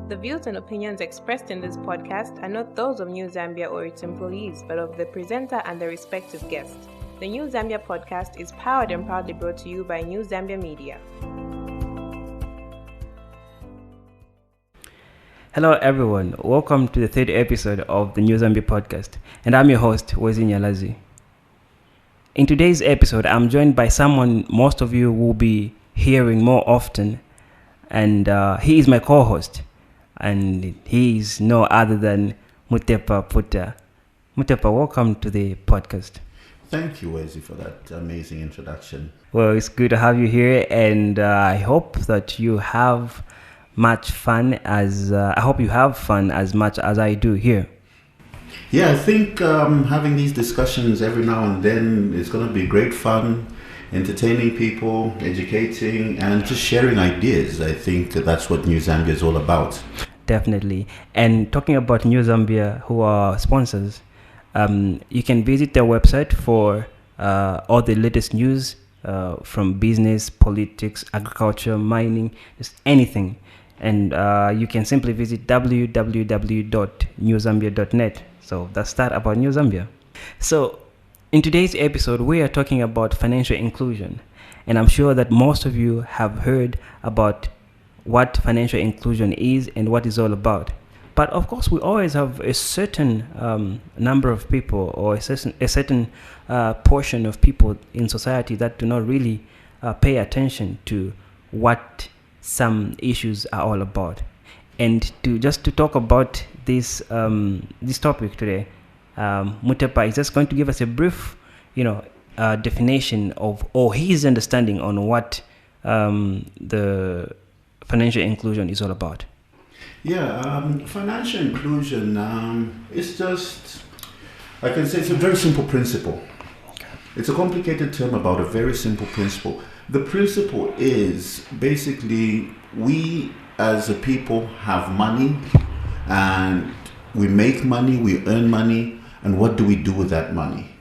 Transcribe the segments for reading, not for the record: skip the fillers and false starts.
The views and opinions expressed in this podcast are not those of New Zambia or its employees, but of the presenter and the respective guests. The New Zambia podcast is powered and proudly brought to you by New Zambia Media. Hello everyone, welcome to the third episode of the New Zambia podcast, and I'm your host, Wezi Nyalaz. In today's episode, I'm joined by someone most of you will be hearing more often, and he is my co-host, and he is no other than Mutepa Puta. Mutepa, welcome to the podcast. Thank you, Wezi, for that amazing introduction. Well, it's good to have you here, and I hope that you have much fun I hope you have fun as much as I do here. Yeah, I think having these discussions every now and then is going to be great fun, entertaining people, educating, and just sharing ideas. I think that's what New Zambia is all about. Definitely. And talking about New Zambia, who are sponsors, you can visit their website for all the latest news from business, politics, agriculture, mining, just anything. And you can simply visit www.newzambia.net. So that's that about New Zambia. So in today's episode, we are talking about financial inclusion. And I'm sure that most of you have heard about what financial inclusion is and what it's all about. But of course, we always have a certain number of people or a certain portion of people in society that do not really pay attention to what some issues are all about. And to talk about this topic today, Mutepa is just going to give us a brief, definition of, or his understanding on what the financial inclusion is all about. Yeah, financial inclusion is just, I can say it's a very simple principle. Okay. It's a complicated term about a very simple principle. The principle is basically we as a people have money and we make money, we earn money, and what do we do with that money?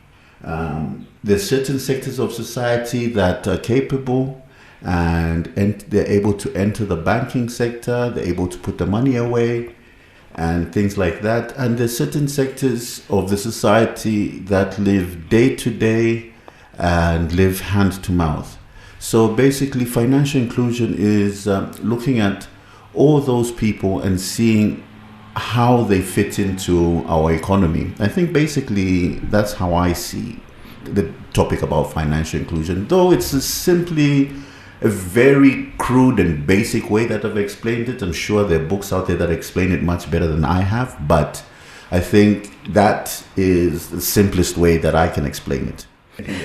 There's certain sectors of society that are capable and they're able to enter the banking sector, they're able to put the money away and things like that. And there's certain sectors of the society that live day to day and live hand to mouth. So basically, financial inclusion is looking at all those people and seeing how they fit into our economy. I think basically that's how I see the topic about financial inclusion, though it's simply a very crude and basic way that I've explained it. I'm sure there are books out there that explain it much better than I have, but I think that is the simplest way that I can explain it.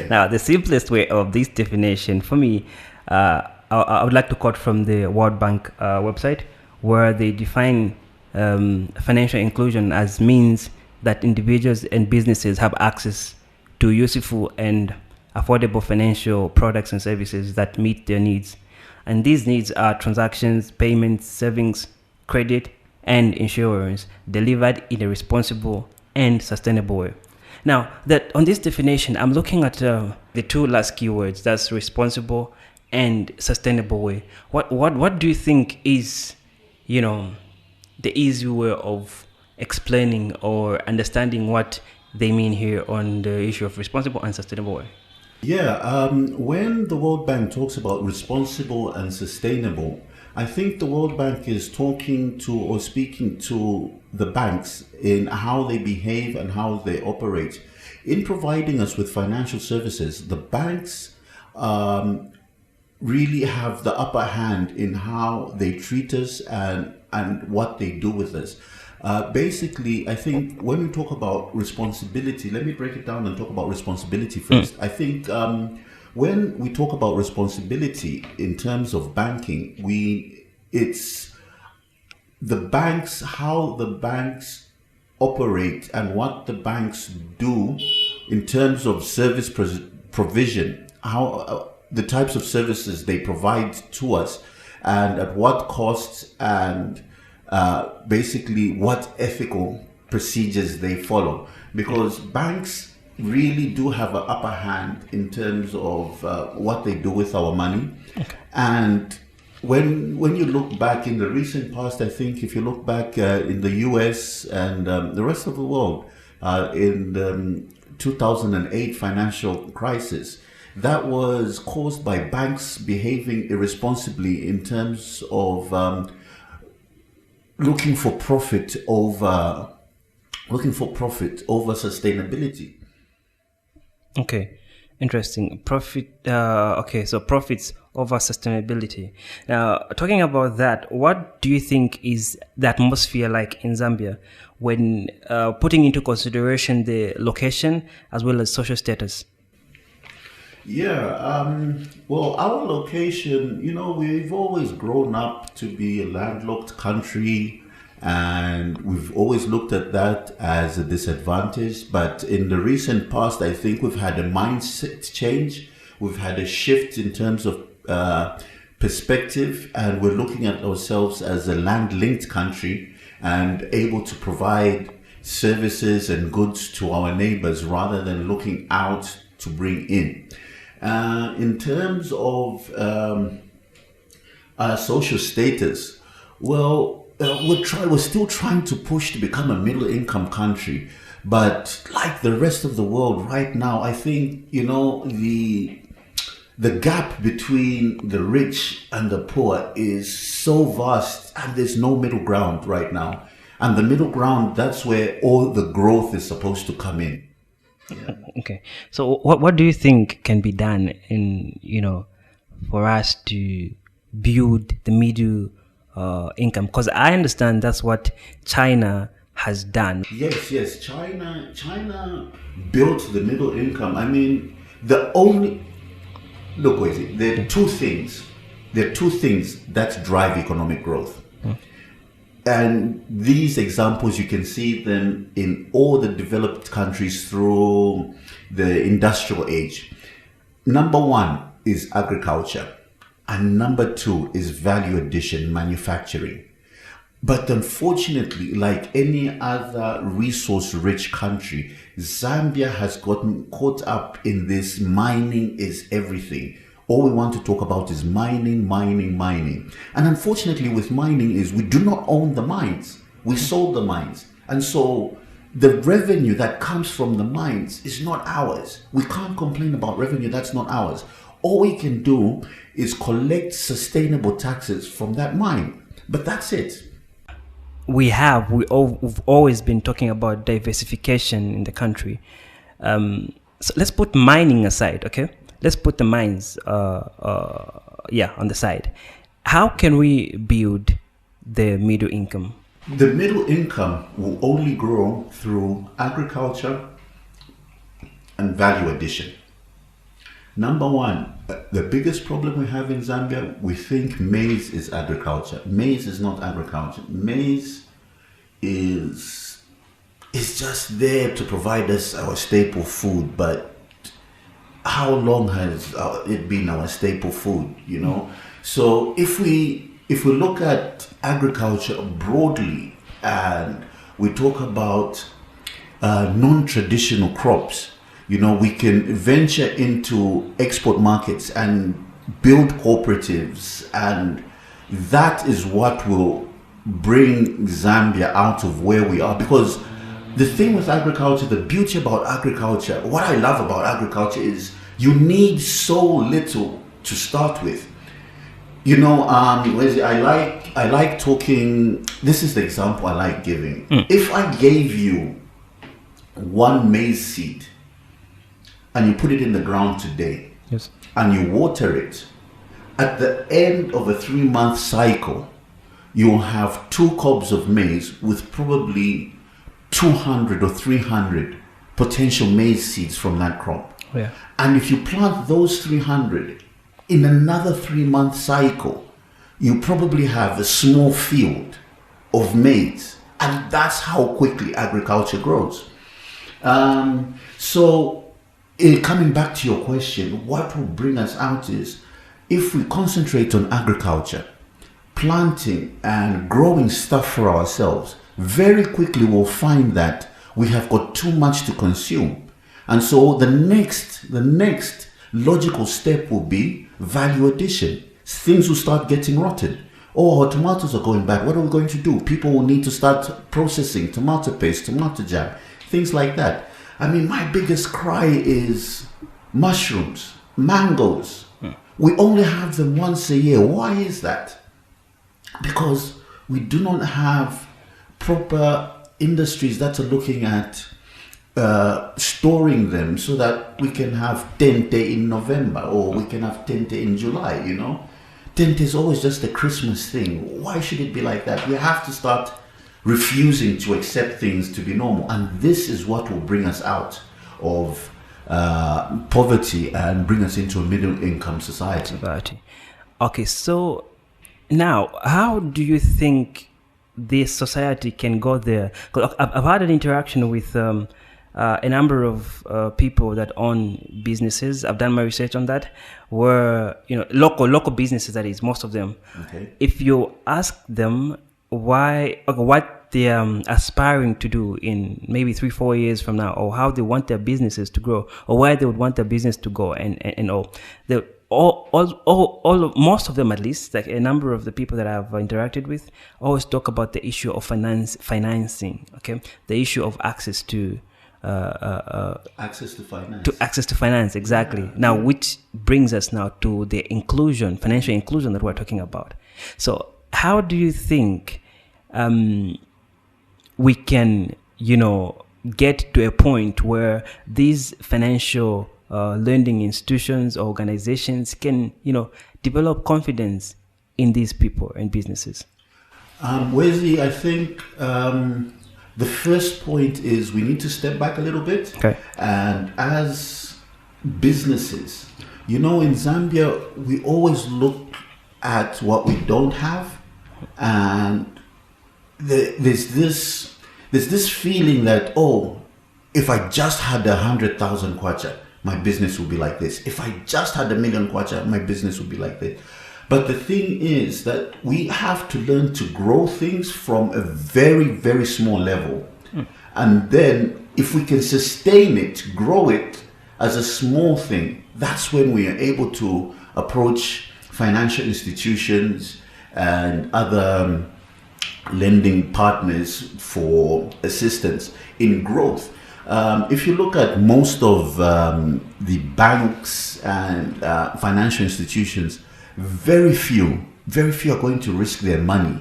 Now, the simplest way of this definition for me, I would like to quote from the World Bank website, where they define financial inclusion as means that individuals and businesses have access to useful and affordable financial products and services that meet their needs. And these needs are transactions, payments, savings, credit, and insurance delivered in a responsible and sustainable way. Now, that on this definition, I'm looking at the two last keywords, that's responsible and sustainable way. What do you think is, the easy way of explaining or understanding what they mean here on the issue of responsible and sustainable way? Yeah, when the World Bank talks about responsible and sustainable, I think the World Bank is talking to or speaking to the banks in how they behave and how they operate. In providing us with financial services, the banks really have the upper hand in how they treat us and what they do with us. Basically, I think when we talk about responsibility, let me break it down and talk about responsibility first. I think when we talk about responsibility in terms of banking, it's the banks, how the banks operate and what the banks do in terms of service provision, how the types of services they provide to us and at what costs and basically what ethical procedures they follow. Because banks really do have an upper hand in terms of what they do with our money. Okay. And when you look back in the recent past, I think if you look back in the US and the rest of the world, in the 2008 financial crisis, that was caused by banks behaving irresponsibly in terms of looking for profit over sustainability. Okay, interesting. So profits over sustainability. Now, talking about that, what do you think is the atmosphere like in Zambia when putting into consideration the location as well as social status? Yeah, well, our location, we've always grown up to be a landlocked country, and we've always looked at that as a disadvantage. But in the recent past, I think we've had a mindset change. We've had a shift in terms of perspective, and we're looking at ourselves as a land-linked country and able to provide services and goods to our neighbors rather than looking out to bring in. In terms of our social status, well, we're still trying to push to become a middle-income country, but like the rest of the world right now, I think the gap between the rich and the poor is so vast, and there's no middle ground right now. And the middle ground, that's where all the growth is supposed to come in. Yeah. Okay. So what do you think can be done for us to build the middle income? Because I understand that's what China has done. Yes. China built the middle income. I mean, look, Wezi, there are two things. There are two things that drive economic growth. And these examples, you can see them in all the developed countries through the industrial age. Number one is agriculture. And number two is value addition, manufacturing. But unfortunately, like any other resource-rich country, Zambia has gotten caught up in this mining is everything. All we want to talk about is mining. And unfortunately with mining is we do not own the mines. We sold the mines. And so the revenue that comes from the mines is not ours. We can't complain about revenue that's not ours. All we can do is collect sustainable taxes from that mine. But that's it. We've always been talking about diversification in the country. So let's put mining aside, okay? Let's put the mines on the side. How can we build the middle income? The middle income will only grow through agriculture and value addition. Number one, the biggest problem we have in Zambia, we think maize is agriculture. Maize is not agriculture. Maize is just there to provide us our staple food, but how long has it been our staple food, So if we look at agriculture broadly and we talk about non-traditional crops, we can venture into export markets and build cooperatives, and that is what will bring Zambia out of where we are. Because the thing with agriculture, the beauty about agriculture, what I love about agriculture is you need so little to start with. Wezi, I like talking. This is the example I like giving. If I gave you one maize seed and you put it in the ground today, yes, and you water it, at the end of a 3-month cycle, you'll have 2 cobs of maize with probably 200 or 300 potential maize seeds from that crop. Yeah. And if you plant those 300 in another 3-month cycle, you probably have a small field of maize. And that's how quickly agriculture grows. Coming back to your question, what will bring us out is if we concentrate on agriculture, planting and growing stuff for ourselves, very quickly we'll find that we have got too much to consume. And so the next logical step will be value addition, things will start getting rotten. Oh, our tomatoes are going bad. What are we going to do? People will need to start processing tomato paste, tomato jam, things like that. I mean, my biggest cry is mushrooms, mangoes. We only have them once a year. Why is that? Because we do not have proper industries that are looking at storing them so that we can have Tente in November or we can have Tente in July, you know. Tente is always just a Christmas thing. Why should it be like that? We have to start refusing to accept things to be normal. And this is what will bring us out of poverty and bring us into a middle income society. Okay, so now, how do you think this society can go there? 'Cause I've had an interaction with a number of people that own businesses. I've done my research on that, where, you know, local businesses, that is, most of them. Okay. If you ask them what they're aspiring to do in maybe 3-4 years from now, or how they want their businesses to grow, or where they would want their business to go, and most of them, at least, like a number of the people that I've interacted with, always talk about the issue of financing. Okay, the issue of access to access to finance. Access to finance, exactly. Yeah. Now, which brings us now to the inclusion, financial inclusion that we're talking about. So, how do you think we can, you know, get to a point where these financial lending institutions or organizations can, you know, develop confidence in these people and businesses? Wezi, I think the first point is we need to step back a little bit. Okay. And as businesses, you know, in Zambia, we always look at what we don't have, and there's this feeling that, oh, if I just had 100,000 kwacha, my business would be like this. If I just had 1 million kwacha, my business would be like this. But the thing is that we have to learn to grow things from a very, very small level. And then if we can sustain it, grow it as a small thing, that's when we are able to approach financial institutions and other lending partners for assistance in growth. If you look at most of the banks and financial institutions, very few are going to risk their money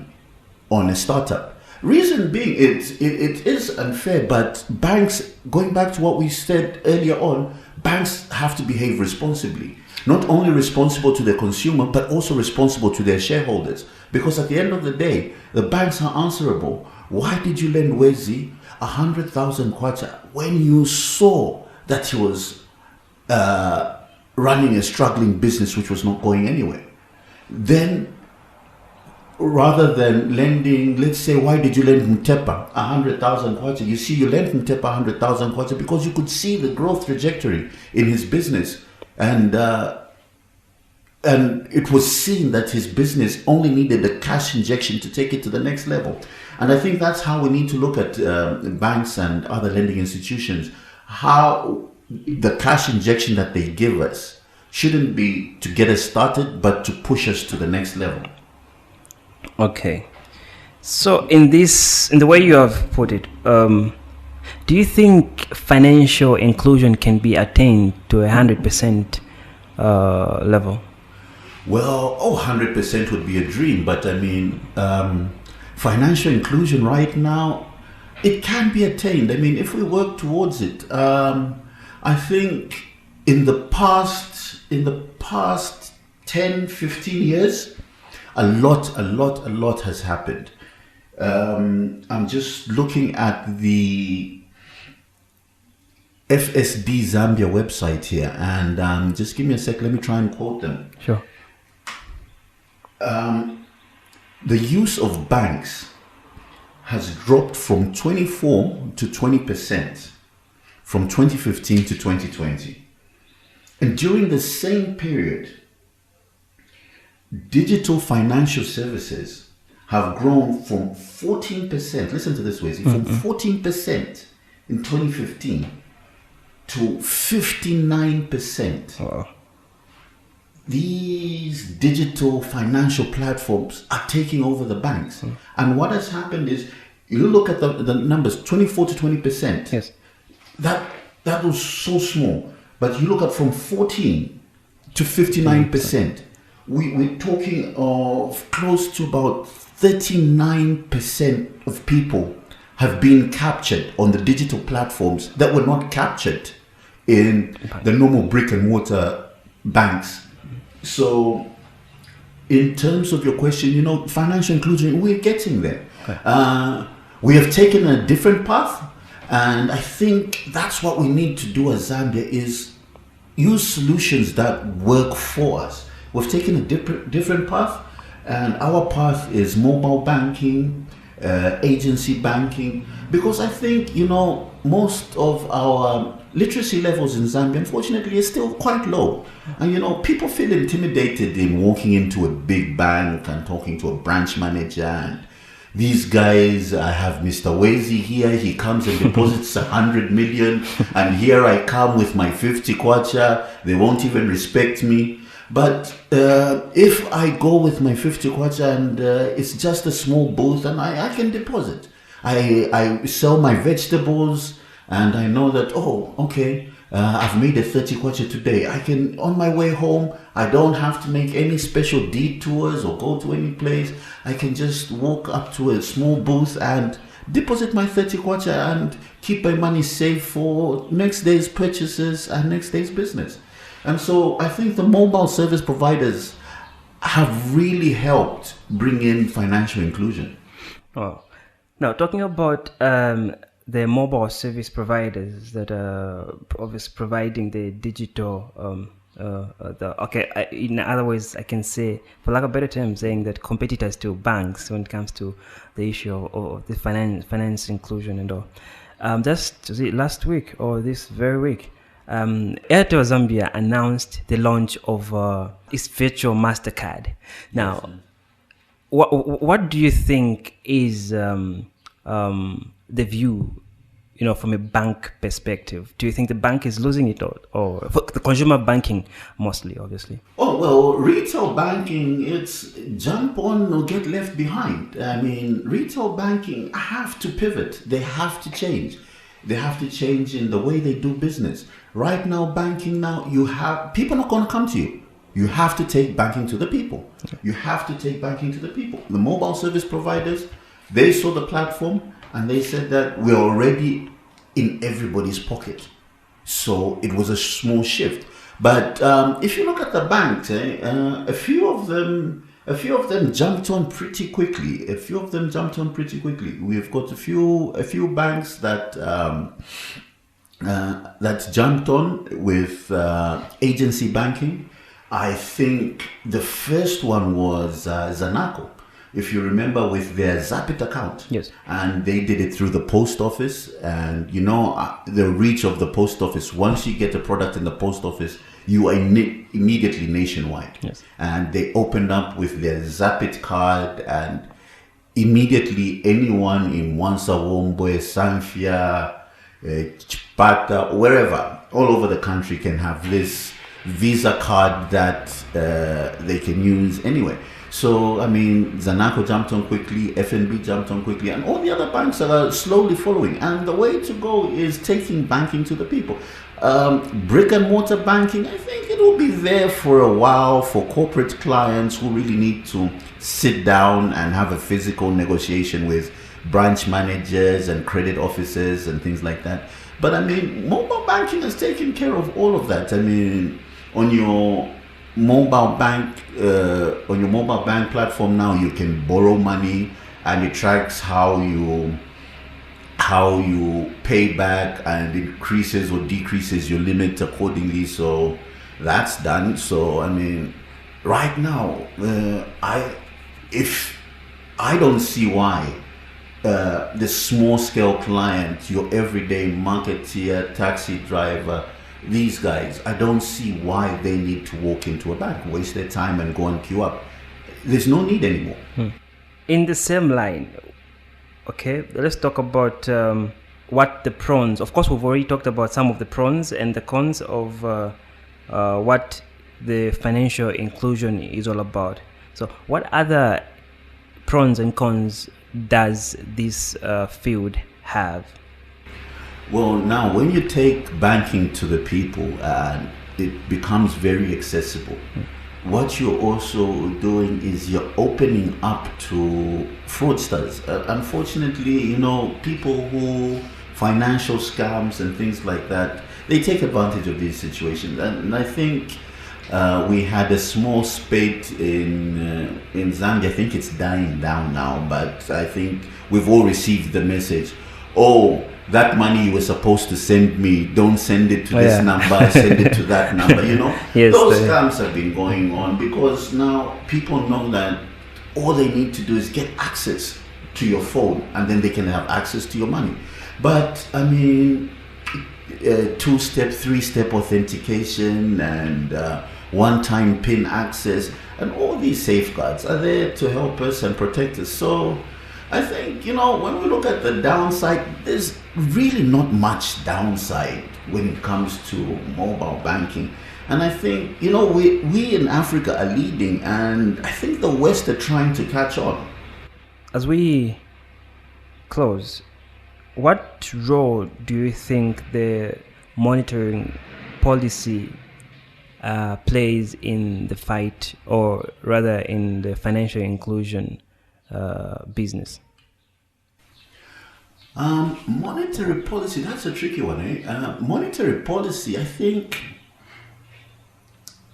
on a startup. Reason being, it is unfair, but banks, going back to what we said earlier on, banks have to behave responsibly. Not only responsible to the consumer, but also responsible to their shareholders. Because at the end of the day, the banks are answerable. Why did you lend Wezi 100,000 kwacha when you saw that he was running a struggling business which was not going anywhere? Then, rather than lending, let's say, why did you lend Mutepa 100,000 kwacha? You see, you lent Mutepa 100,000 kwacha because you could see the growth trajectory in his business, and it was seen that his business only needed a cash injection to take it to the next level. And I think that's how we need to look at banks and other lending institutions. How the cash injection that they give us shouldn't be to get us started, but to push us to the next level. Okay. So in the way you have put it, do you think financial inclusion can be attained to 100% level? Well, 100% would be a dream, but I mean, financial inclusion right now, it can be attained. I mean, if we work towards it, I think in the past 10-15 years, a lot has happened. I'm just looking at the FSB Zambia website here, and just give me a sec, let me try and quote them. Sure. The use of banks has dropped from 24 to 20% from 2015 to 2020. And during the same period, digital financial services have grown from 14%, listen to this, Wezi, from 14% in 2015 to 59%. Wow. these digital financial platforms are taking over the banks. And what has happened is, you look at the numbers, 24 to 20%. Yes. That was so small. But you look at from 14 to 59%. We're talking of close to about 39% of people have been captured on the digital platforms that were not captured in the normal brick and mortar banks. So in terms of your question, financial inclusion, we're getting there. Okay. We have taken a different path, and I think that's what we need to do as Zambia, is use solutions that work for us. We've taken a different path, and our path is mobile banking, agency banking, because I think, most of our literacy levels in Zambia, unfortunately, is still quite low. And, people feel intimidated in walking into a big bank and talking to a branch manager. And these guys, I have Mr. Wezi here, he comes and deposits 100 million, and here I come with my 50 kwacha, they won't even respect me. But if I go with my 50 kwacha and it's just a small booth, and I can deposit. I sell my vegetables, and I know that, I've made a 30 kwacha today. I can, on my way home, I don't have to make any special detours or go to any place. I can just walk up to a small booth and deposit my 30 kwacha and keep my money safe for next day's purchases and next day's business. And so I think the mobile service providers have really helped bring in financial inclusion. Oh. Now, talking about the mobile service providers that are obviously providing the digital, in other words, I can say, for lack of a better term, saying that competitors to banks when it comes to the issue of the finance inclusion and all. Just last week or this very week, Airtel Zambia announced the launch of its virtual MasterCard. Now, yes. What do you think is the view, from a bank perspective? Do you think the bank is losing it, or for the consumer banking mostly, obviously? Oh, well, retail banking, it's jump on or get left behind. I mean, retail banking have to pivot. They have to change. They have to change in the way they do business. Right now, banking people are not going to come to you. You have to take banking to the people. You have to take banking to the people. The mobile service providers, they saw the platform and they said that we're already in everybody's pocket. So it was a small shift. But if you look at the banks, a few of them jumped on pretty quickly. We've got a few banks that jumped on with agency banking. I think the first one was Zanaco, if you remember, with their Zapit account. Yes. And they did it through the post office. And the reach of the post office, once you get a product in the post office, you are immediately nationwide. Yes. And they opened up with their Zapit card, and immediately anyone in Wansawombwe, Sanfia, Chipata, wherever, all over the country can have this Visa card that they can use anyway. So, I mean, Zanaco jumped on quickly, FNB jumped on quickly, and all the other banks are slowly following. And the way to go is taking banking to the people. Brick and mortar banking, I think it will be there for a while for corporate clients who really need to sit down and have a physical negotiation with branch managers and credit officers and things like that. But I mean, mobile banking has taken care of all of that. I mean, on your mobile bank platform now, you can borrow money, and it tracks how you pay back and increases or decreases your limit accordingly. So that's done. So I mean, right now, I don't see why the small scale client, your everyday marketeer, taxi driver, these guys, I don't see why they need to walk into a bank, waste their time and go and queue up. There's no need anymore. In the same line, okay, let's talk about what the pros. Of course, we've already talked about some of the pros and the cons of what the financial inclusion is all about. So what other pros and cons does this field have? Well, now when you take banking to the people, it becomes very accessible. What you're also doing is you're opening up to fraudsters. Unfortunately, people who financial scams and things like that, they take advantage of these situations. And I think we had a small spate in Zambia. I think it's dying down now, but I think we've all received the message. Oh, that money you were supposed to send me, don't send it to this number, send it to that number, Yes, those scams have been going on because now people know that all they need to do is get access to your phone and then they can have access to your money. But, I mean, 2-step, 3-step authentication and one-time PIN access and all these safeguards are there to help us and protect us. So I think, when we look at the downside, there's really not much downside when it comes to mobile banking. And I think, we in Africa are leading, and I think the West are trying to catch on. As we close, what role do you think the monitoring policy plays in the fight, or rather in the financial inclusion business? Monetary policy, that's a tricky one, eh? Monetary policy, I think,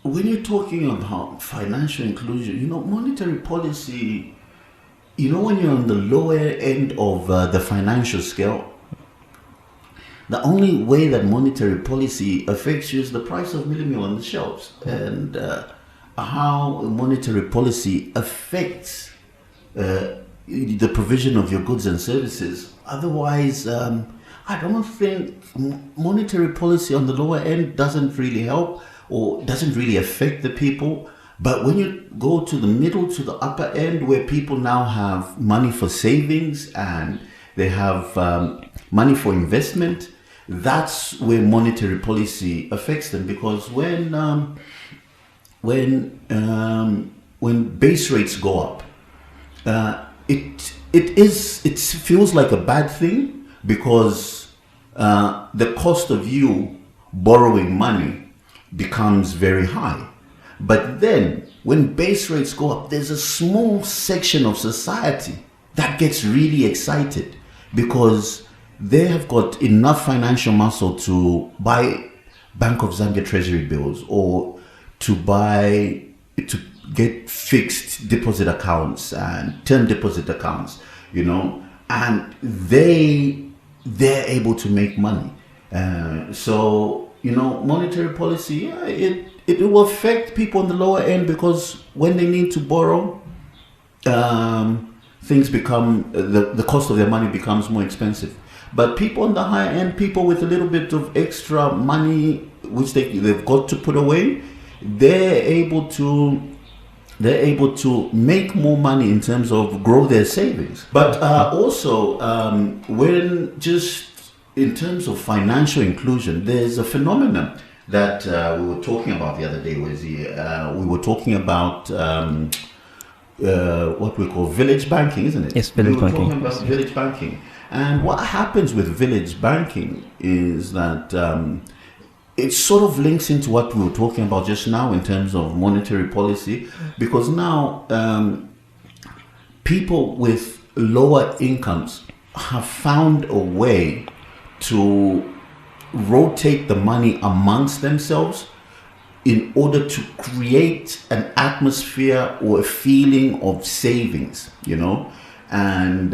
when you're talking about financial inclusion, monetary policy, when you're on the lower end of the financial scale, the only way that monetary policy affects you is the price of meal on the shelves, and how monetary policy affects the provision of your goods and services. Otherwise, I don't think monetary policy on the lower end doesn't really help or doesn't really affect the people. But when you go to the middle, to the upper end, where people now have money for savings and they have money for investment, that's where monetary policy affects them. Because when base rates go up, it feels like a bad thing, because the cost of you borrowing money becomes very high. But then when base rates go up, there's a small section of society that gets really excited because they have got enough financial muscle to buy Bank of Zambia treasury bills, or to get fixed deposit accounts and term deposit accounts, and they're able to make money. So monetary policy, it will affect people on the lower end, because when they need to borrow, things become, the cost of their money becomes more expensive. But people on the higher end, people with a little bit of extra money which they've got to put away, they're able to make more money in terms of grow their savings. But also, when just in terms of financial inclusion, there's a phenomenon that we were talking about the other day, Wezi. We were talking about what we call village banking, isn't it? Yes, village banking. We were talking about village banking. And what happens with village banking is that it sort of links into what we were talking about just now in terms of monetary policy, because now people with lower incomes have found a way to rotate the money amongst themselves in order to create an atmosphere or a feeling of savings, and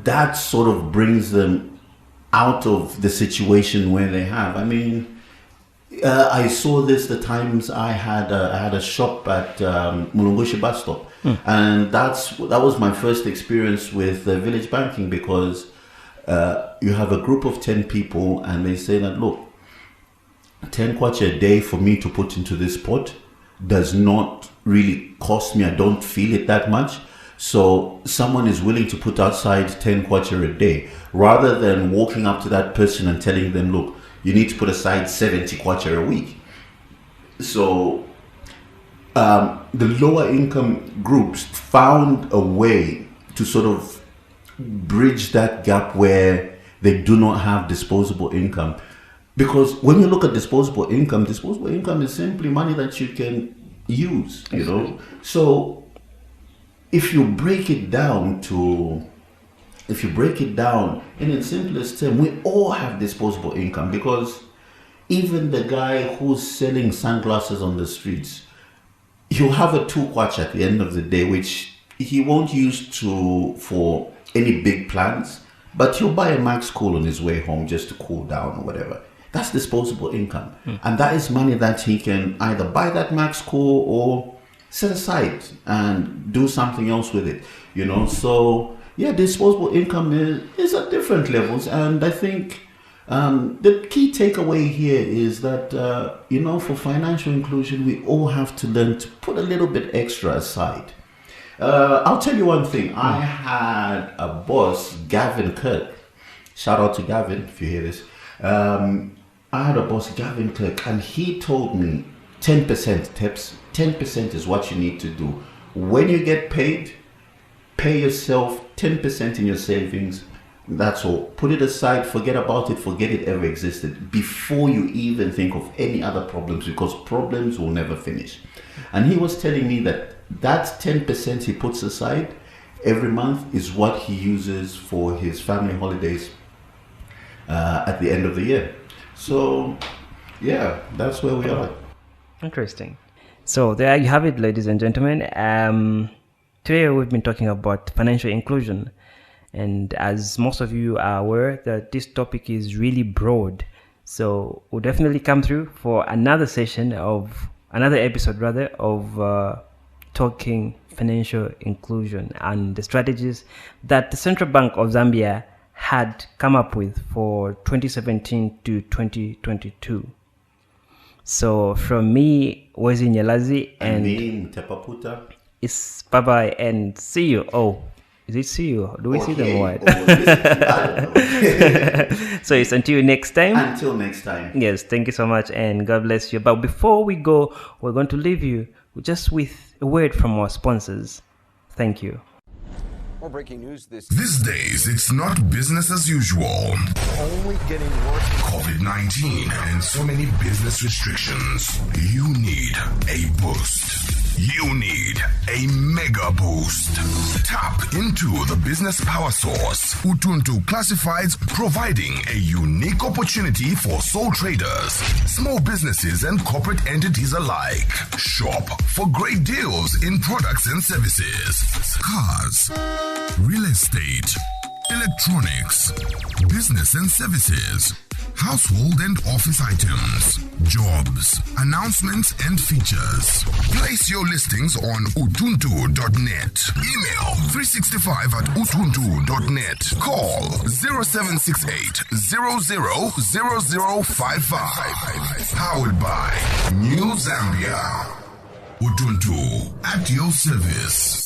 that sort of brings them out of the situation where they have. I mean, I saw this the times I had a shop at Mulungushi bus stop, and that was my first experience with village banking, because you have a group of 10 people, and they say that, look, 10 kwacha a day for me to put into this pot does not really cost me. I don't feel it that much. So someone is willing to put outside 10 kwacha a day, rather than walking up to that person and telling them, look, you need to put aside 70 kwacha a week. So the lower income groups found a way to sort of bridge that gap where they do not have disposable income. Because when you look at disposable income is simply money that you can use, you know. So if you break it down in its simplest term, we all have disposable income, because even the guy who's selling sunglasses on the streets, he'll have a 2 kwacha at the end of the day, which he won't use for any big plans, but he'll buy a Max Cool on his way home just to cool down or whatever. That's disposable income. And that is money that he can either buy that Max Cool or set aside and do something else with it, you know. So yeah, disposable income is at different levels, and I think the key takeaway here is that you know, for financial inclusion, we all have to learn to put a little bit extra aside. I'll tell you one thing. I had a boss, Gavin Kirk. Shout out to Gavin if you hear this. I had a boss, Gavin Kirk, and he told me 10% tips. 10% is what you need to do. When you get paid, pay yourself 10% in your savings. That's all. Put it aside, forget about it, forget it ever existed, before you even think of any other problems, because problems will never finish. And he was telling me that 10% he puts aside every month is what he uses for his family holidays at the end of the year. So yeah, that's where we are. Interesting. So there you have it, ladies and gentlemen. Today we've been talking about financial inclusion, and as most of you are aware, that this topic is really broad. So we'll definitely come through for another episode of talking financial inclusion and the strategies that the Central Bank of Zambia had come up with for 2017 to 2022. So from me, Wezi Nyalaz, and me, Mutepa Puta. It's bye-bye and see you. Oh, is it see you? Do we see them what? So it's until next time. Until next time. Yes, thank you so much and God bless you. But before we go, we're going to leave you just with a word from our sponsors. Thank you. More breaking news These days, it's not business as usual. Only getting worse. COVID-19 and so many business restrictions. You need a boost. You need a mega boost. Tap into the business power source. Utuntu Classifieds, providing a unique opportunity for sole traders, small businesses and corporate entities alike. Shop for great deals in products and services. Cars, real estate, electronics, business and services, household and office items, jobs, announcements and features. Place your listings on utuntu.net. Email 365@utuntu.net. Call 0768 000055. Powered by New Zambia. Utuntu, at your service.